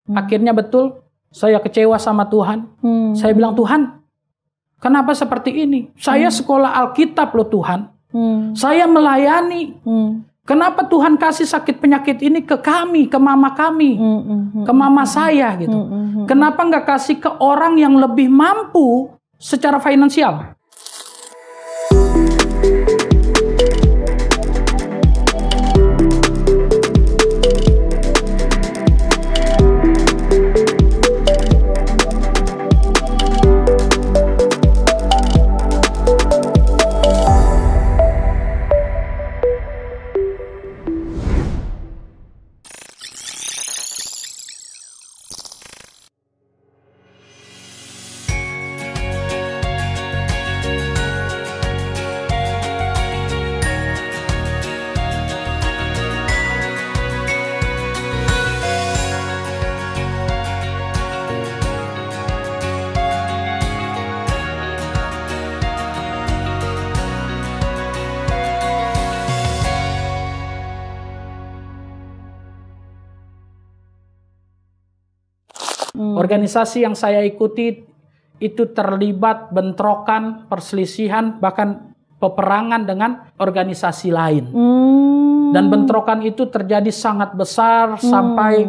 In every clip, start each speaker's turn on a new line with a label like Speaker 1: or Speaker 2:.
Speaker 1: Akhirnya betul, saya kecewa sama Tuhan. Saya bilang, Tuhan, kenapa seperti ini? Saya sekolah Alkitab loh Tuhan. Saya melayani. Kenapa Tuhan kasih sakit penyakit ini ke kami, ke mama kami, ke mama saya gitu? Kenapa nggak kasih ke orang yang lebih mampu secara finansial? Organisasi yang saya ikuti itu terlibat bentrokan, perselisihan, bahkan peperangan dengan organisasi lain. Dan bentrokan itu terjadi sangat besar sampai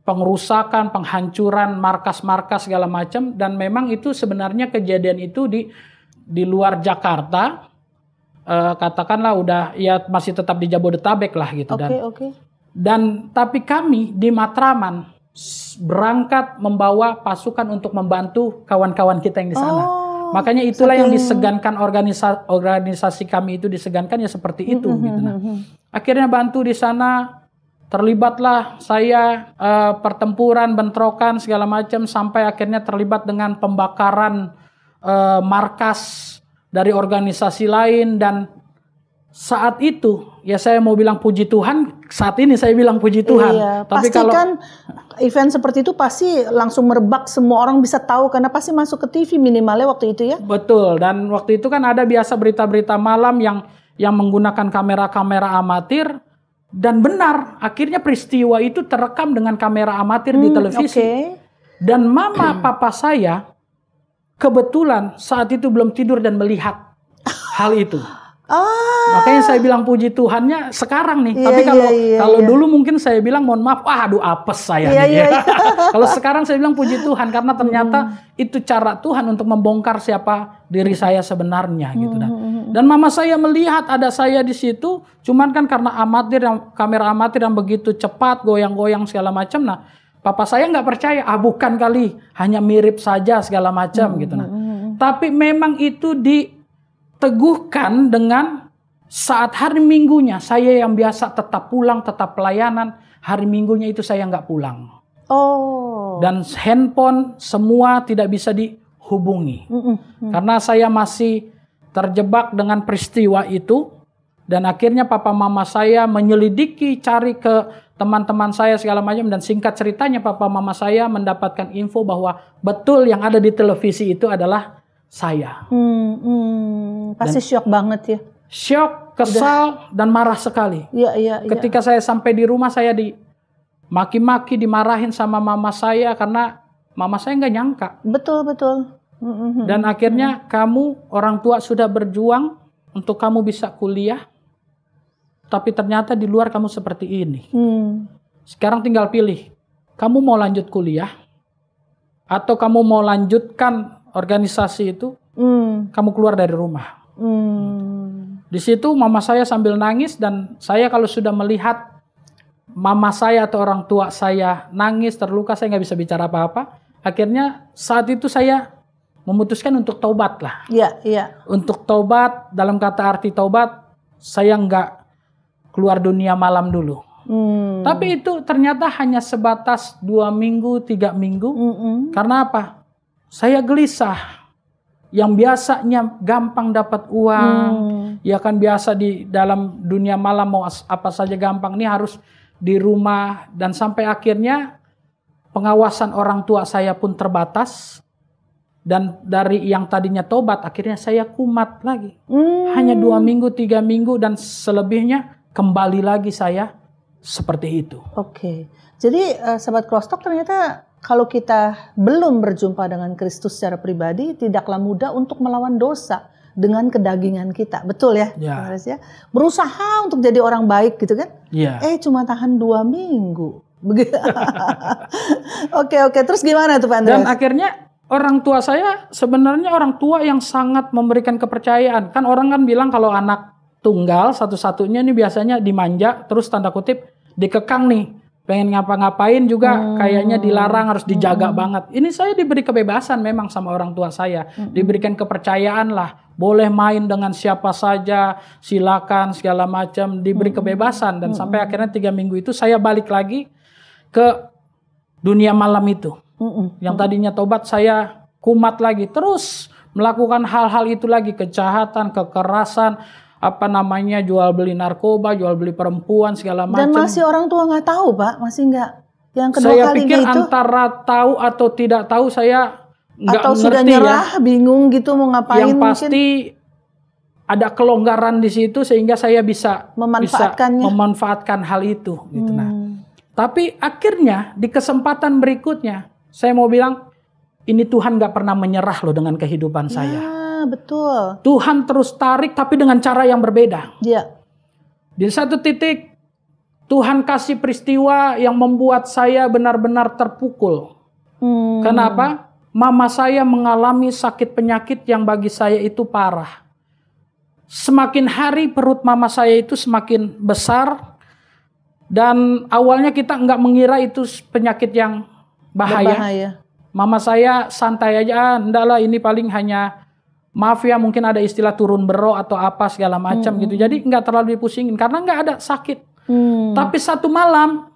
Speaker 1: pengerusakan, penghancuran markas-markas segala macam. Dan memang itu sebenarnya kejadian itu di luar Jakarta, katakanlah udah ya masih tetap di Jabodetabek lah gitu. Dan tapi kami di Matraman berangkat membawa pasukan untuk membantu kawan-kawan kita yang di sana. Makanya itulah yang disegankan organisasi kami itu disegankan ya seperti itu gitu. Nah, akhirnya bantu di sana, terlibatlah saya pertempuran, bentrokan segala macam sampai akhirnya terlibat dengan pembakaran markas dari organisasi lain. Dan saat itu ya saya mau bilang puji Tuhan, saat ini saya bilang puji Tuhan.
Speaker 2: Iya,
Speaker 1: tapi
Speaker 2: pasti
Speaker 1: kalau
Speaker 2: kan event seperti itu pasti langsung merebak, semua orang bisa tahu karena pasti masuk ke TV minimalnya waktu itu ya.
Speaker 1: Betul, dan waktu itu kan ada biasa berita-berita malam yang menggunakan kamera-kamera amatir, dan benar akhirnya peristiwa itu terekam dengan kamera amatir di televisi. Dan mama papa saya kebetulan saat itu belum tidur dan melihat hal itu. Makanya saya bilang puji Tuhannya sekarang nih. Tapi kalau dulu mungkin saya bilang mohon maaf, aduh apes saya nih. Kalau sekarang saya bilang puji Tuhan karena ternyata itu cara Tuhan untuk membongkar siapa diri saya sebenarnya gitu. Dan mama saya melihat ada saya di situ, cuman kan karena kamera amatir yang begitu cepat, goyang-goyang segala macam. Nah, papa saya nggak percaya, bukan kali, hanya mirip saja segala macam gitu. Nah, tapi memang itu teguhkan dengan saat hari Minggunya saya yang biasa tetap pulang, tetap pelayanan, hari Minggunya itu saya nggak pulang. Dan handphone semua tidak bisa dihubungi. Karena saya masih terjebak dengan peristiwa itu. Dan akhirnya papa mama saya menyelidiki, cari ke teman-teman saya segala macam. Dan singkat ceritanya papa mama saya mendapatkan info bahwa betul yang ada di televisi itu adalah saya.
Speaker 2: Pasti syok banget ya.
Speaker 1: Syok, kesal, dan marah sekali. Ketika saya sampai di rumah, saya dimaki-maki, dimarahin sama mama saya karena mama saya nggak nyangka.
Speaker 2: Betul.
Speaker 1: Dan akhirnya kamu orang tua sudah berjuang untuk kamu bisa kuliah, tapi ternyata di luar kamu seperti ini. Sekarang tinggal pilih, kamu mau lanjut kuliah atau kamu mau lanjutkan organisasi itu, kamu keluar dari rumah. Di situ mama saya sambil nangis, dan saya kalau sudah melihat mama saya atau orang tua saya nangis, terluka, saya nggak bisa bicara apa-apa. Akhirnya saat itu saya memutuskan untuk taubat lah. Untuk taubat, dalam kata arti taubat, saya nggak keluar dunia malam dulu. Tapi itu ternyata hanya sebatas 2 minggu, 3 minggu. Karena apa? Saya gelisah. Yang biasanya gampang dapat uang, ya kan biasa di dalam dunia malam mau apa saja gampang, ini harus di rumah. Dan sampai akhirnya pengawasan orang tua saya pun terbatas. Dan dari yang tadinya tobat, akhirnya saya kumat lagi. Hanya 2 minggu, 3 minggu, dan selebihnya kembali lagi saya seperti itu.
Speaker 2: Oke. Jadi sahabat Crosstalk, ternyata kalau kita belum berjumpa dengan Kristus secara pribadi, tidaklah mudah untuk melawan dosa dengan kedagingan kita. Betul ya?
Speaker 1: Ya.
Speaker 2: Ya? Berusaha untuk jadi orang baik gitu kan?
Speaker 1: Ya.
Speaker 2: Cuma tahan 2 minggu. Begitu. Oke. Terus gimana tuh Pak Andreas?
Speaker 1: Dan akhirnya orang tua saya sebenarnya orang tua yang sangat memberikan kepercayaan. Kan orang kan bilang kalau anak tunggal satu-satunya ini biasanya dimanja, terus tanda kutip dikekang nih. Pengen ngapa-ngapain juga kayaknya dilarang, harus dijaga banget. Ini saya diberi kebebasan memang sama orang tua saya. Diberikan kepercayaan lah. Boleh main dengan siapa saja, silakan segala macam. Diberi kebebasan. Dan sampai akhirnya 3 minggu itu saya balik lagi ke dunia malam itu. Yang tadinya tobat saya kumat lagi. Terus melakukan hal-hal itu lagi. Kejahatan, kekerasan, jual beli narkoba, jual beli perempuan segala macam.
Speaker 2: Dan masih orang tua nggak tahu Pak, masih nggak. Yang kedua
Speaker 1: saya
Speaker 2: kalinya
Speaker 1: pikir
Speaker 2: itu
Speaker 1: antara tahu atau tidak tahu, saya nggak
Speaker 2: atau
Speaker 1: ngerti
Speaker 2: sudah nyerah, bingung gitu mau ngapain.
Speaker 1: Yang
Speaker 2: mungkin.
Speaker 1: pasti ada kelonggaran di situ sehingga saya bisa memanfaatkan hal itu. Gitu. Nah, tapi akhirnya di kesempatan berikutnya saya mau bilang ini Tuhan nggak pernah menyerah loh dengan kehidupan saya.
Speaker 2: Betul.
Speaker 1: Tuhan terus tarik tapi dengan cara yang berbeda.
Speaker 2: Iya.
Speaker 1: Di satu titik Tuhan kasih peristiwa yang membuat saya benar-benar terpukul. Kenapa? Mama saya mengalami sakit penyakit yang bagi saya itu parah. Semakin hari perut mama saya itu semakin besar. Dan awalnya kita nggak mengira itu penyakit yang bahaya. Mama saya santai aja, enggak lah ini paling hanya maaf ya mungkin ada istilah turun bero atau apa segala macam gitu. Jadi nggak terlalu dipusingin karena nggak ada sakit. Tapi satu malam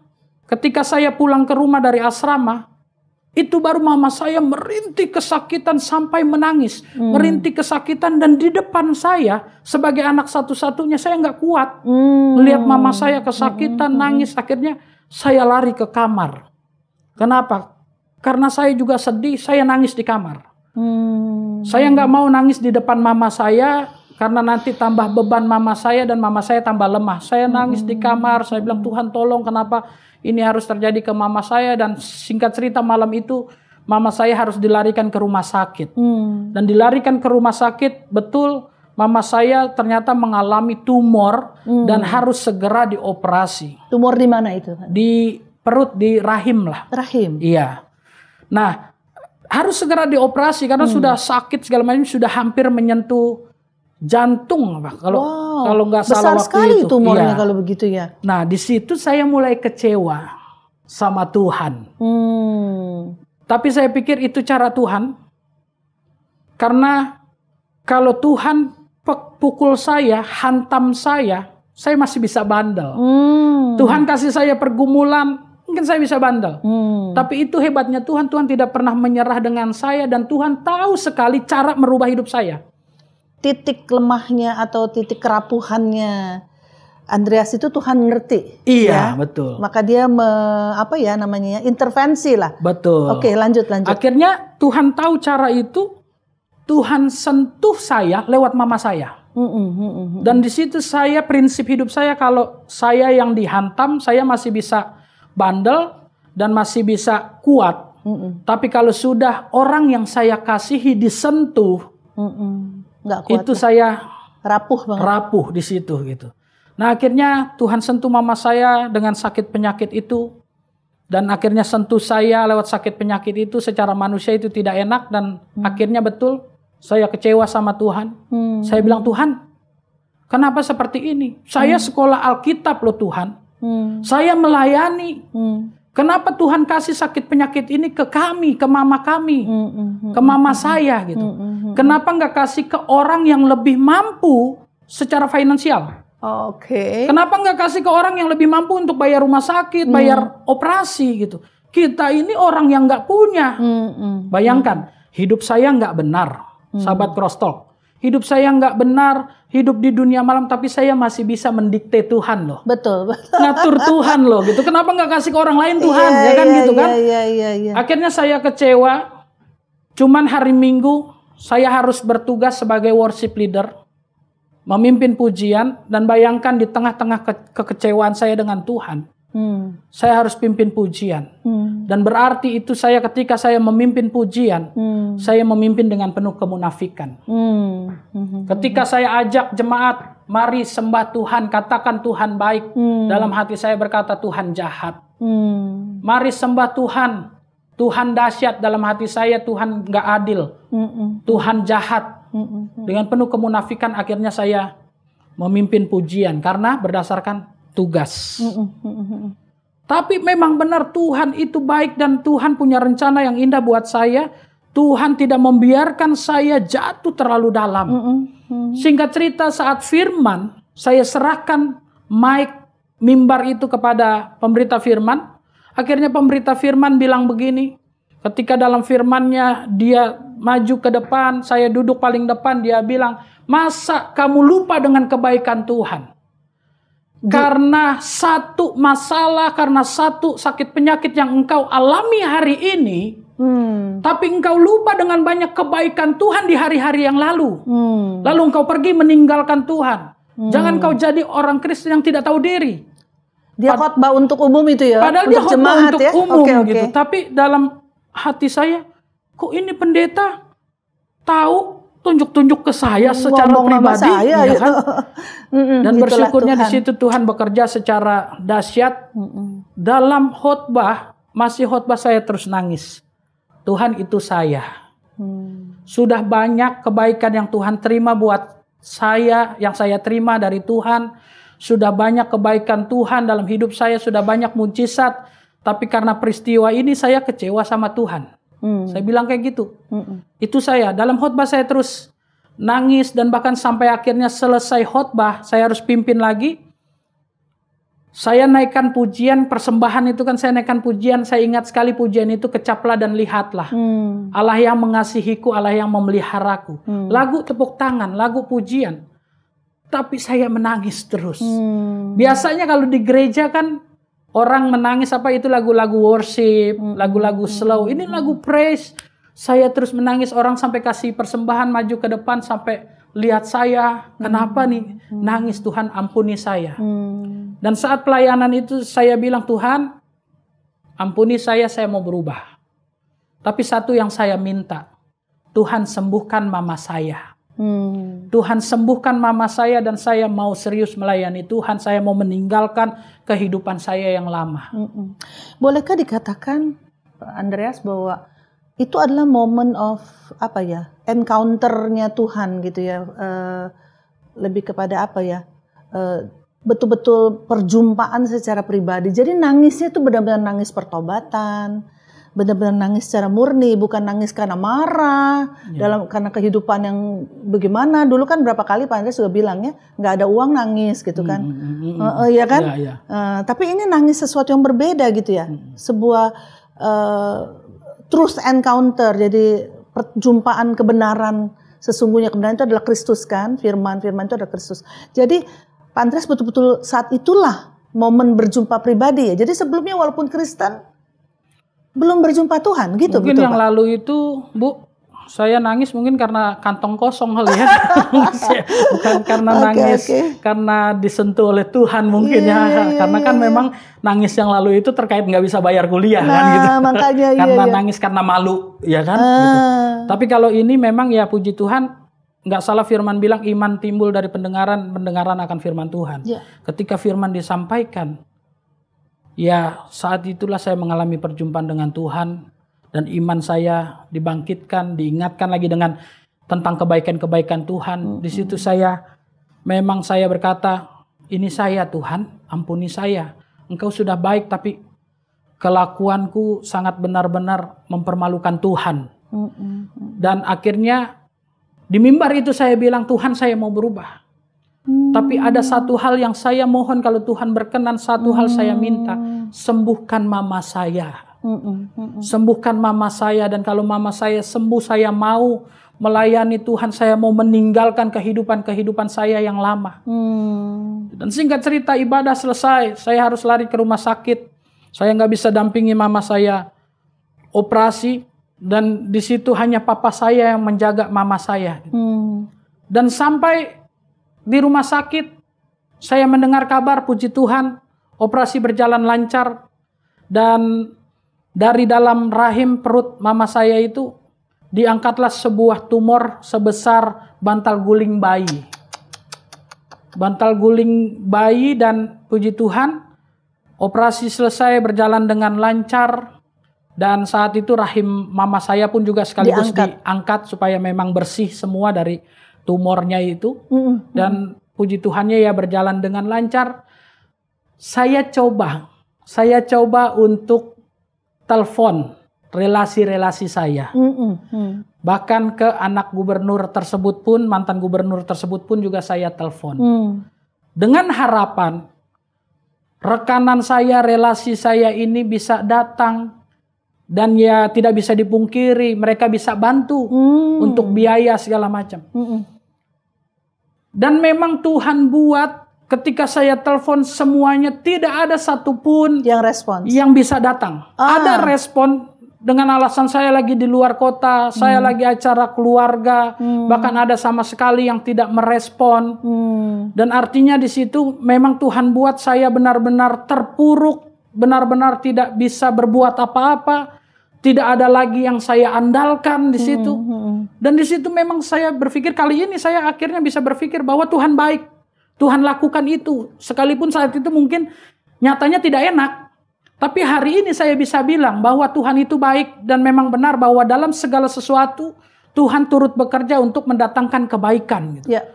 Speaker 1: ketika saya pulang ke rumah dari asrama, itu baru mama saya merintih kesakitan sampai menangis. Merintih kesakitan dan di depan saya sebagai anak satu-satunya saya nggak kuat. Melihat mama saya kesakitan, nangis. Akhirnya saya lari ke kamar. Kenapa? Karena saya juga sedih, saya nangis di kamar. Saya nggak mau nangis di depan mama saya karena nanti tambah beban mama saya dan mama saya tambah lemah. Saya nangis di kamar, saya bilang Tuhan tolong kenapa ini harus terjadi ke mama saya. Dan singkat cerita malam itu mama saya harus dilarikan ke rumah sakit. Dan dilarikan ke rumah sakit betul mama saya ternyata mengalami tumor dan harus segera dioperasi.
Speaker 2: Tumor di mana itu?
Speaker 1: Di perut, di rahim lah.
Speaker 2: Rahim?
Speaker 1: Iya. Nah harus segera dioperasi karena sudah sakit segala macam, sudah hampir menyentuh jantung, Pak. Kalau nggak salah waktu
Speaker 2: sekali
Speaker 1: itu.
Speaker 2: Tumornya kalau begitu ya.
Speaker 1: Nah di situ saya mulai kecewa sama Tuhan. Tapi saya pikir itu cara Tuhan. Karena kalau Tuhan pukul saya, hantam saya masih bisa bandel. Tuhan kasih saya pergumulan, mungkin saya bisa bandel. Tapi itu hebatnya Tuhan. Tuhan tidak pernah menyerah dengan saya. Dan Tuhan tahu sekali cara merubah hidup saya.
Speaker 2: Titik lemahnya atau titik kerapuhannya Andreas itu Tuhan ngerti.
Speaker 1: Iya,
Speaker 2: ya?
Speaker 1: betul.
Speaker 2: Maka dia intervensi lah.
Speaker 1: Betul.
Speaker 2: Oke, lanjut.
Speaker 1: Akhirnya Tuhan tahu cara itu. Tuhan sentuh saya lewat mama saya. Dan di situ prinsip hidup saya, kalau saya yang dihantam, saya masih bisa bandel dan masih bisa kuat. Tapi kalau sudah orang yang saya kasihi disentuh,
Speaker 2: nggak kuat,
Speaker 1: itu saya
Speaker 2: rapuh banget.
Speaker 1: Rapuh di situ gitu. Nah akhirnya Tuhan sentuh mama saya dengan sakit penyakit itu. Dan akhirnya sentuh saya lewat sakit penyakit itu. Secara manusia itu tidak enak. Dan akhirnya betul saya kecewa sama Tuhan. Saya bilang, Tuhan kenapa seperti ini? Saya sekolah Alkitab loh Tuhan. Saya melayani. Kenapa Tuhan kasih sakit penyakit ini ke kami, ke mama kami, ke mama saya gitu? Kenapa nggak kasih ke orang yang lebih mampu secara finansial? Kenapa nggak kasih ke orang yang lebih mampu untuk bayar rumah sakit, bayar operasi gitu? Kita ini orang yang nggak punya. Bayangkan, hidup saya nggak benar, sahabat Crosstalk. Hidup saya nggak benar, hidup di dunia malam, tapi saya masih bisa mendikte Tuhan loh.
Speaker 2: Betul.
Speaker 1: Ngatur Tuhan loh gitu. Kenapa nggak kasih ke orang lain Tuhan? Iya. Akhirnya saya kecewa. Cuman hari Minggu saya harus bertugas sebagai worship leader. Memimpin pujian. Dan bayangkan di tengah-tengah kekecewaan saya dengan Tuhan. Saya harus pimpin pujian. Dan berarti itu ketika saya memimpin pujian, saya memimpin dengan penuh kemunafikan. Ketika saya ajak jemaat, mari sembah Tuhan, katakan Tuhan baik. Dalam hati saya berkata Tuhan jahat. Mari sembah Tuhan, Tuhan dahsyat. Dalam hati saya Tuhan gak adil. Tuhan jahat. Dengan penuh kemunafikan akhirnya saya memimpin pujian karena berdasarkan tugas. Tapi memang benar Tuhan itu baik dan Tuhan punya rencana yang indah buat saya. Tuhan tidak membiarkan saya jatuh terlalu dalam. Singkat cerita saat firman, saya serahkan mimbar itu kepada pemberita firman. Akhirnya pemberita firman bilang begini. Ketika dalam firmannya dia maju ke depan, saya duduk paling depan, dia bilang, masa kamu lupa dengan kebaikan Tuhan? Karena satu masalah, karena satu sakit penyakit yang engkau alami hari ini, tapi engkau lupa dengan banyak kebaikan Tuhan di hari-hari yang lalu. Lalu engkau pergi meninggalkan Tuhan. Jangan kau jadi orang Kristen yang tidak tahu diri.
Speaker 2: Dia khotbah untuk umum itu ya?
Speaker 1: Padahal dia khotbah untuk
Speaker 2: ya?
Speaker 1: umum gitu. Tapi dalam hati saya, kok ini pendeta tahu tunjuk-tunjuk ke saya secara pribadi, ya kan? Dan bersyukurnya di situ Tuhan bekerja secara dahsyat. Dalam khotbah, masih khotbah saya terus nangis. Tuhan itu saya. Sudah banyak kebaikan yang Tuhan terima buat saya, yang saya terima dari Tuhan. Sudah banyak kebaikan Tuhan dalam hidup saya, sudah banyak mujizat. Tapi karena peristiwa ini saya kecewa sama Tuhan. Saya bilang kayak gitu. Itu saya. Dalam khotbah saya terus nangis dan bahkan sampai akhirnya selesai khotbah, saya harus pimpin lagi. Saya naikkan pujian, persembahan itu kan saya naikkan pujian. Saya ingat sekali pujian itu, kecaplah dan lihatlah. Allah yang mengasihiku, Allah yang memeliharaku. Lagu tepuk tangan, lagu pujian. Tapi saya menangis terus. Biasanya kalau di gereja kan orang menangis itu lagu-lagu worship, lagu-lagu slow. Ini lagu praise. Saya terus menangis, orang sampai kasih persembahan maju ke depan sampai lihat saya. Kenapa nih? Nangis, Tuhan ampuni saya. Dan saat pelayanan itu saya bilang, Tuhan ampuni saya mau berubah. Tapi satu yang saya minta, Tuhan sembuhkan mama saya. Tuhan sembuhkan mama saya dan saya mau serius melayani Tuhan. Saya mau meninggalkan kehidupan saya yang lama.
Speaker 2: Bolehkah dikatakan, Andreas, bahwa itu adalah moment of encounter-nya Tuhan gitu ya, lebih kepada betul-betul perjumpaan secara pribadi. Jadi nangisnya itu benar-benar nangis pertobatan, benar-benar nangis secara murni, bukan nangis karena marah, karena kehidupan yang bagaimana. Dulu kan berapa kali Pak Andreas juga bilang ya, nggak ada uang nangis gitu kan, ya kan? Tapi ini nangis sesuatu yang berbeda gitu ya, sebuah truth encounter, jadi perjumpaan kebenaran. Sesungguhnya kebenaran itu adalah Kristus kan, firman itu adalah Kristus. Jadi Pak Andreas betul-betul saat itulah momen berjumpa pribadi ya. Jadi sebelumnya walaupun Kristen belum berjumpa Tuhan gitu.
Speaker 1: Mungkin betul, yang Pak? Lalu itu Bu, saya nangis mungkin karena kantong kosong kali ya. Bukan karena nangis karena disentuh oleh Tuhan mungkin karena kan memang nangis yang lalu itu terkait nggak bisa bayar kuliah kan gitu.
Speaker 2: Makanya,
Speaker 1: karena nangis karena malu ya kan gitu. Tapi kalau ini memang ya puji Tuhan, nggak salah firman bilang iman timbul dari pendengaran akan firman Tuhan. Ketika firman disampaikan, ya saat itulah saya mengalami perjumpaan dengan Tuhan. Dan iman saya dibangkitkan, diingatkan lagi dengan tentang kebaikan-kebaikan Tuhan. Di situ saya berkata, ini saya Tuhan, ampuni saya. Engkau sudah baik tapi kelakuanku sangat benar-benar mempermalukan Tuhan. Dan akhirnya di mimbar itu saya bilang, Tuhan saya mau berubah. Tapi ada satu hal yang saya mohon, kalau Tuhan berkenan, satu hal saya minta, sembuhkan mama saya. Sembuhkan mama saya, dan kalau mama saya sembuh, saya mau melayani Tuhan, saya mau meninggalkan kehidupan saya yang lama. Dan singkat cerita, ibadah selesai, saya harus lari ke rumah sakit. Saya nggak bisa dampingi mama saya operasi, dan di situ hanya papa saya yang menjaga mama saya. Dan sampai di rumah sakit, saya mendengar kabar, puji Tuhan, operasi berjalan lancar, dan dari dalam rahim perut mama saya itu diangkatlah sebuah tumor sebesar bantal guling bayi. Bantal guling bayi, dan puji Tuhan operasi selesai berjalan dengan lancar, dan saat itu rahim mama saya pun juga sekaligus diangkat supaya memang bersih semua dari tumornya itu. Dan puji Tuhannya ya berjalan dengan lancar. Saya coba untuk telepon relasi-relasi saya. Bahkan ke anak gubernur tersebut pun, mantan gubernur tersebut pun juga saya telepon. Dengan harapan rekanan saya, relasi saya ini bisa datang. Dan ya tidak bisa dipungkiri, mereka bisa bantu untuk biaya segala macam. Dan memang Tuhan buat ketika saya telepon semuanya tidak ada satupun
Speaker 2: yang respons,
Speaker 1: yang bisa datang. Ada respon dengan alasan saya lagi di luar kota, saya lagi acara keluarga, bahkan ada sama sekali yang tidak merespon. Dan artinya di situ memang Tuhan buat saya benar-benar terpuruk, benar-benar tidak bisa berbuat apa-apa, tidak ada lagi yang saya andalkan di situ. Dan di situ memang saya berpikir, kali ini saya akhirnya bisa berpikir bahwa Tuhan baik. Tuhan lakukan itu. Sekalipun saat itu mungkin nyatanya tidak enak. Tapi hari ini saya bisa bilang bahwa Tuhan itu baik, dan memang benar bahwa dalam segala sesuatu Tuhan turut bekerja untuk mendatangkan kebaikan. Gitu.
Speaker 2: Ya.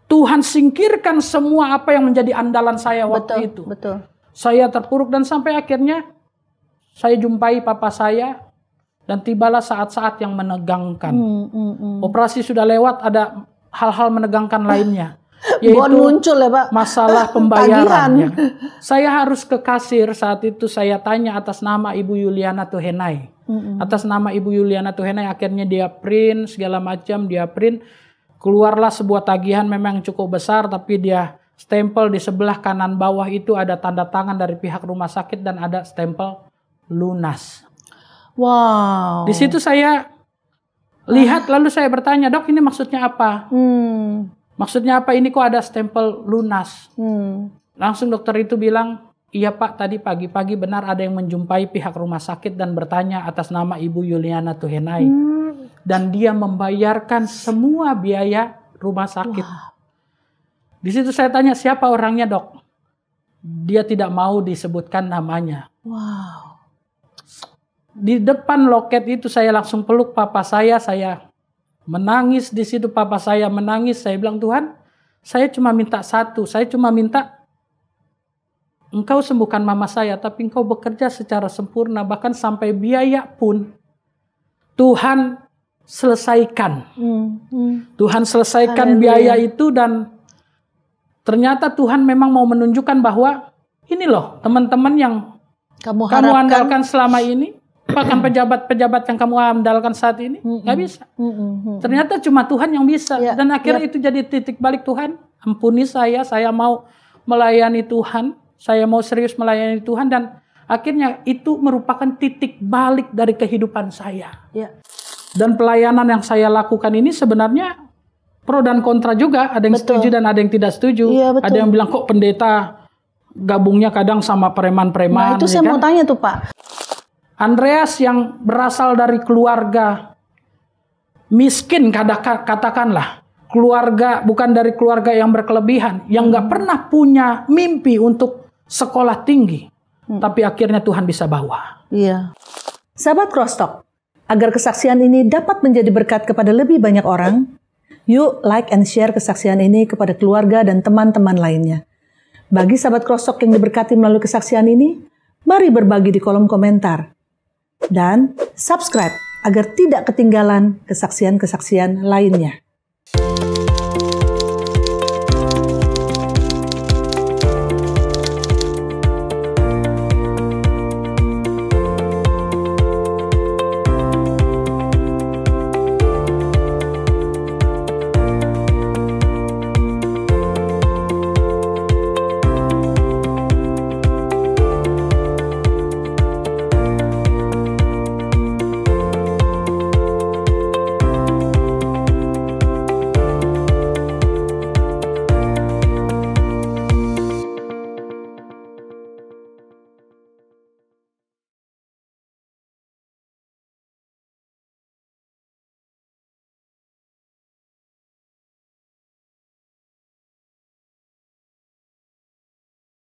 Speaker 1: Tuhan singkirkan semua apa yang menjadi andalan saya waktu itu.
Speaker 2: Betul.
Speaker 1: Saya terpuruk, dan sampai akhirnya saya jumpai papa saya. Dan tibalah saat-saat yang menegangkan. Operasi sudah lewat, ada hal-hal menegangkan lainnya. Yaitu
Speaker 2: muncul ya Pak,
Speaker 1: masalah pembayaran. Ya. Saya harus ke kasir saat itu, saya tanya atas nama Ibu Yuliana Tuhenai. Atas nama Ibu Yuliana Tuhenai, akhirnya dia print segala macam, dia print. Keluarlah sebuah tagihan memang cukup besar, tapi dia stempel di sebelah kanan bawah itu ada tanda tangan dari pihak rumah sakit dan ada stempel lunas.
Speaker 2: Wow.
Speaker 1: Di situ saya lihat, lalu saya bertanya, "Dok, ini maksudnya apa?" Maksudnya apa ini, kok ada stempel lunas? Langsung dokter itu bilang, "Iya Pak, tadi pagi-pagi benar ada yang menjumpai pihak rumah sakit dan bertanya atas nama Ibu Yuliana Tuhenai. Dan dia membayarkan semua biaya rumah sakit." Di situ saya tanya, "Siapa orangnya Dok?" Dia tidak mau disebutkan namanya.
Speaker 2: Wow.
Speaker 1: Di depan loket itu saya langsung peluk papa saya menangis di situ, papa saya menangis. Saya bilang, "Tuhan, saya cuma minta satu, saya cuma minta Engkau sembuhkan mama saya, tapi Engkau bekerja secara sempurna, bahkan sampai biaya pun Tuhan selesaikan." Tuhan selesaikan biaya itu, dan ternyata Tuhan memang mau menunjukkan bahwa ini loh teman-teman yang kamu andalkan selama ini. Bahkan pejabat-pejabat yang kamu andalkan saat ini nggak bisa. Ternyata cuma Tuhan yang bisa. Dan akhirnya itu jadi titik balik, Tuhan ampuni saya mau melayani Tuhan, saya mau serius melayani Tuhan, dan akhirnya itu merupakan titik balik dari kehidupan saya. Dan pelayanan yang saya lakukan ini sebenarnya pro dan kontra juga, ada yang setuju dan ada yang tidak setuju. Ada yang bilang, "Kok pendeta gabungnya kadang sama preman-preman?"
Speaker 2: Nah itu saya mau tanya tuh Pak.
Speaker 1: Andreas yang berasal dari keluarga miskin, katakanlah, keluarga bukan dari keluarga yang berkelebihan, yang nggak pernah punya mimpi untuk sekolah tinggi, tapi akhirnya Tuhan bisa bawa.
Speaker 2: Sahabat Crosstalk, agar kesaksian ini dapat menjadi berkat kepada lebih banyak orang, yuk like and share kesaksian ini kepada keluarga dan teman-teman lainnya. Bagi sahabat Crosstalk yang diberkati melalui kesaksian ini, mari berbagi di kolom komentar. Dan subscribe agar tidak ketinggalan kesaksian-kesaksian lainnya.